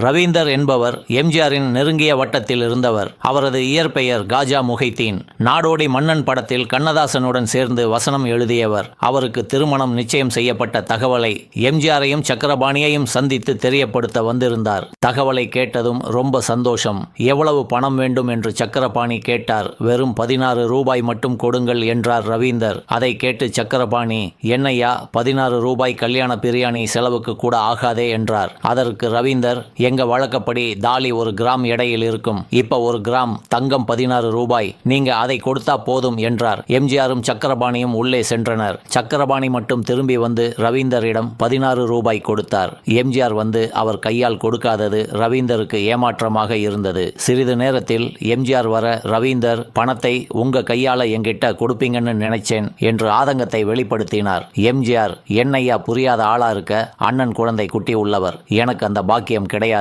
ரவீந்தர் என்பவர் எம்ஜிஆரின் நெருங்கிய வட்டத்தில் இருந்தவர். அவரது இயற்பெயர் காஜா முஹைதீன். நாடோடி மன்னன் படத்தில் கண்ணதாசனுடன் சேர்ந்து வசனம் எழுதியவர். அவருக்கு திருமணம் நிச்சயம் செய்யப்பட்ட தகவலை எம்ஜிஆரையும் சக்கரபாணியையும் சந்தித்து தெரியப்படுத்த வந்திருந்தார். தகவலை கேட்டதும் ரொம்ப சந்தோஷம். எவ்வளவு பணம் வேண்டும் என்று சக்கரபாணி கேட்டார். வெறும் 16 ரூபாய் மட்டும் கொடுங்கள் என்றார் ரவீந்தர். அதை கேட்டு சக்கரபாணி, என்னையா 16 ரூபாய் கல்யாண பிரியாணி செலவுக்கு கூட ஆகாதே என்றார். அதற்கு ரவீந்தர், எங்க வழக்கப்படி தாலி 1 கிராம் எடையில் இருக்கும். இப்ப 1 கிராம் தங்கம் 16 ரூபாய், நீங்க அதை கொடுத்தா போதும் என்றார். எம்ஜிஆரும் சக்கரபாணியும் உள்ளே சென்றனர். சக்கரபாணி மட்டும் திரும்பி வந்து ரவீந்தரிடம் 16 ரூபாய் கொடுத்தார். எம்ஜிஆர் வந்து அவர் கையால் கொடுக்காதது ரவீந்தருக்கு ஏமாற்றமாக இருந்தது. சிறிது நேரத்தில் எம்ஜிஆர் வர, ரவீந்தர், பணத்தை உங்க கையால என்கிட்ட கொடுப்பீங்கன்னு நினைச்சேன் என்று ஆதங்கத்தை வெளிப்படுத்தினார். எம்ஜிஆர், என்னையா புரியாத ஆளா இருக்க, அண்ணன் குழந்தை குட்டி உள்ளவர், எனக்கு அந்த பாக்கியம் கிடையாது